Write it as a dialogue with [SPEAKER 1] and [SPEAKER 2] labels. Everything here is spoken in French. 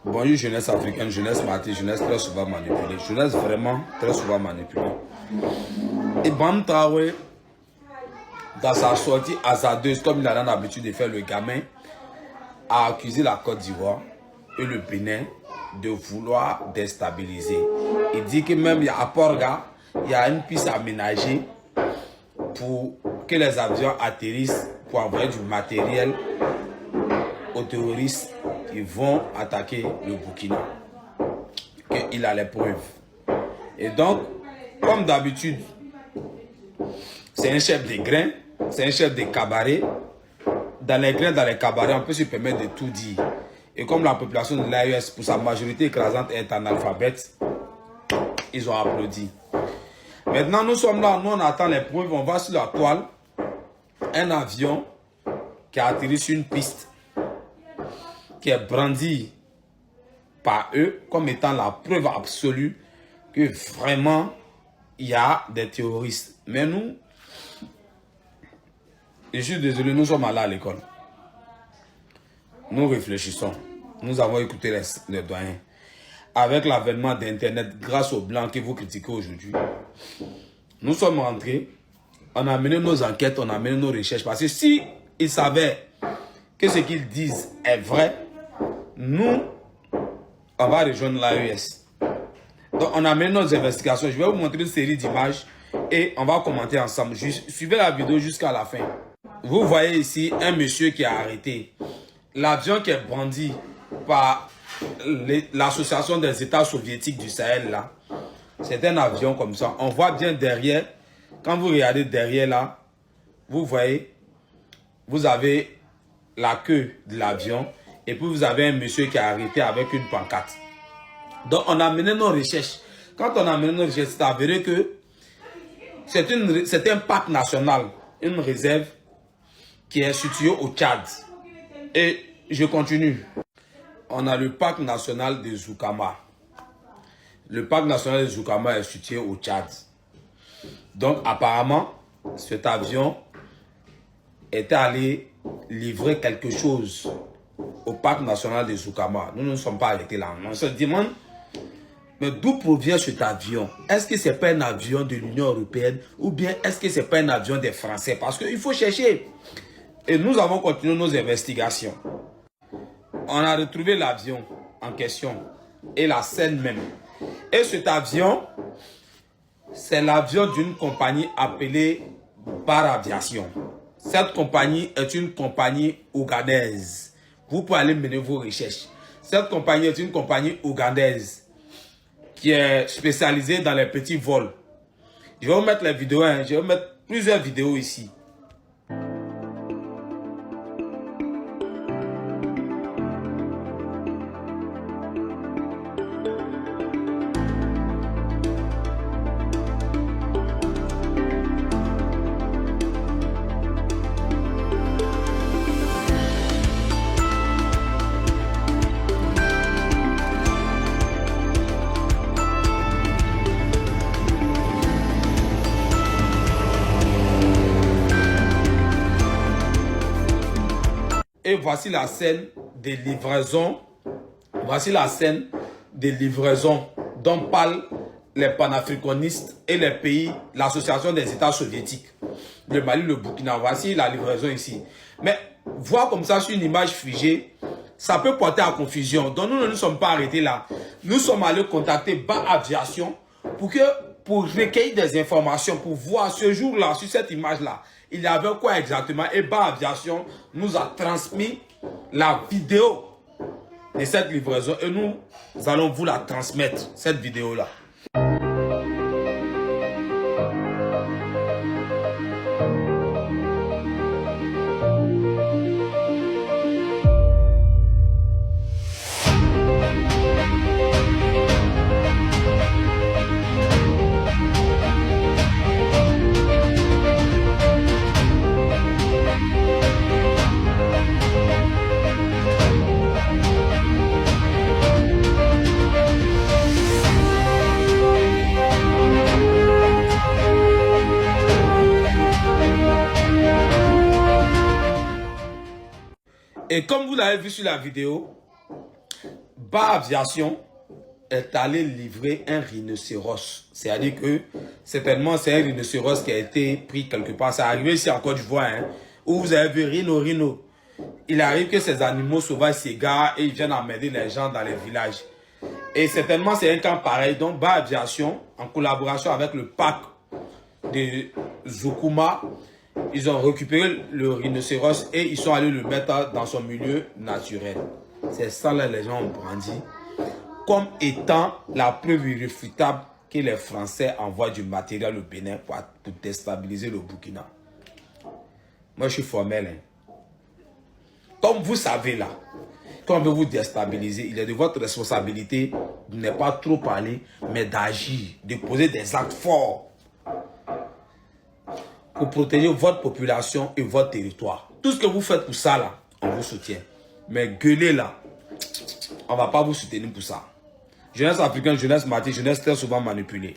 [SPEAKER 1] Bonjour, jeunesse africaine, jeunesse matée, jeunesse très souvent manipulée. Jeunesse vraiment très souvent manipulée. Et Bam Traoré, dans sa sortie hasardeuse, comme il a l'habitude de faire, le gamin a accusé la Côte d'Ivoire et le Bénin de vouloir déstabiliser. Il dit que même à Porga, il y a une piste aménagée pour que les avions atterrissent pour envoyer du matériel aux terroristes qui vont attaquer le Burkina. Il a les preuves. Et donc, comme d'habitude, c'est un chef des grains, c'est un chef des cabarets. Dans les grains, dans les cabarets, on peut se permettre de tout dire. Et comme la population de l'AES, pour sa majorité écrasante, est analphabète, ils ont applaudi. Maintenant, nous sommes là, nous on attend les preuves, on va sur la toile. Un avion qui a atterri sur une piste, qui est brandi par eux comme étant la preuve absolue que vraiment il y a des terroristes. Mais nous, je suis désolé, nous sommes allés à l'école. Nous réfléchissons. Nous avons écouté les doyens. Avec l'avènement d'Internet, grâce aux Blancs que vous critiquez aujourd'hui, nous sommes rentrés, on a mené nos enquêtes, on a mené nos recherches. Parce que si ils savaient que ce qu'ils disent est vrai, nous, on va rejoindre l'AES. Donc, on a mené nos investigations. Je vais vous montrer une série d'images et on va commenter ensemble. Suivez la vidéo jusqu'à la fin. Vous voyez ici un monsieur qui est arrêté. L'avion qui est brandi par l'association des États soviétiques du Sahel, là, c'est un avion comme ça. On voit bien derrière, quand vous regardez derrière là, vous voyez, vous avez la queue de l'avion et puis vous avez un monsieur qui est arrêté avec une pancarte. Donc on a mené nos recherches. Quand on a mené nos recherches, c'est avéré que c'est un parc national, une réserve qui est située au Tchad. Et je continue. On a le parc national de Zoukama. Le parc national de Zoukama est situé au Tchad. Donc apparemment, cet avion était allé livrer quelque chose au parc national de Zoukama. Nous ne sommes pas arrêtés là. On se demande, mais d'où provient cet avion? Est-ce que ce n'est pas un avion de l'Union européenne ou bien est-ce que ce n'est pas un avion des Français? Parce qu'il faut chercher. Et nous avons continué nos investigations. On a retrouvé l'avion en question et la scène même. Et cet avion, c'est l'avion d'une compagnie appelée Bar Aviation. Cette compagnie est une compagnie ougandaise. Vous pouvez aller mener vos recherches. Cette compagnie est une compagnie ougandaise qui est spécialisée dans les petits vols. Je vais vous mettre les vidéos, hein. Je vais vous mettre plusieurs vidéos ici. Et voici la scène des livraisons. Voici la scène des livraisons dont parlent les panafricanistes et les pays, l'association des États soviétiques, le Mali, le Burkina. Voici la livraison ici. Mais voir comme ça sur une image figée, ça peut porter à confusion. Donc nous ne nous sommes pas arrêtés là. Nous sommes allés contacter Bar Aviation pour recueillir des informations, pour voir ce jour-là, sur cette image-là, il y avait quoi exactement. Et Bar Aviation nous a transmis la vidéo de cette livraison et nous allons vous la transmettre, cette vidéo-là. Et comme vous l'avez vu sur la vidéo, Ba Aviation est allé livrer un rhinocéros. C'est-à-dire que, certainement, c'est un rhinocéros qui a été pris quelque part. C'est arrivé ici en Côte d'Ivoire, hein, où vous avez vu rhino. Il arrive que ces animaux sauvages s'égarent et ils viennent emmerder les gens dans les villages. Et certainement, c'est un cas pareil. Donc, Ba Aviation, en collaboration avec le parc de Zoukouma, ils ont récupéré le rhinocéros et ils sont allés le mettre dans son milieu naturel. C'est ça, là, les gens ont brandi comme étant la preuve irréfutable que les Français envoient du matériel au Bénin pour déstabiliser le Burkina. Moi, je suis formel. Hein. Comme vous savez là, quand on veut vous déstabiliser, il est de votre responsabilité de ne pas trop parler, mais d'agir, de poser des actes forts pour protéger votre population et votre territoire. Tout ce que vous faites pour ça là, on vous soutient. Mais gueuler là, on ne va pas vous soutenir pour ça. Jeunesse africaine, jeunesse matique, jeunesse très souvent manipulée.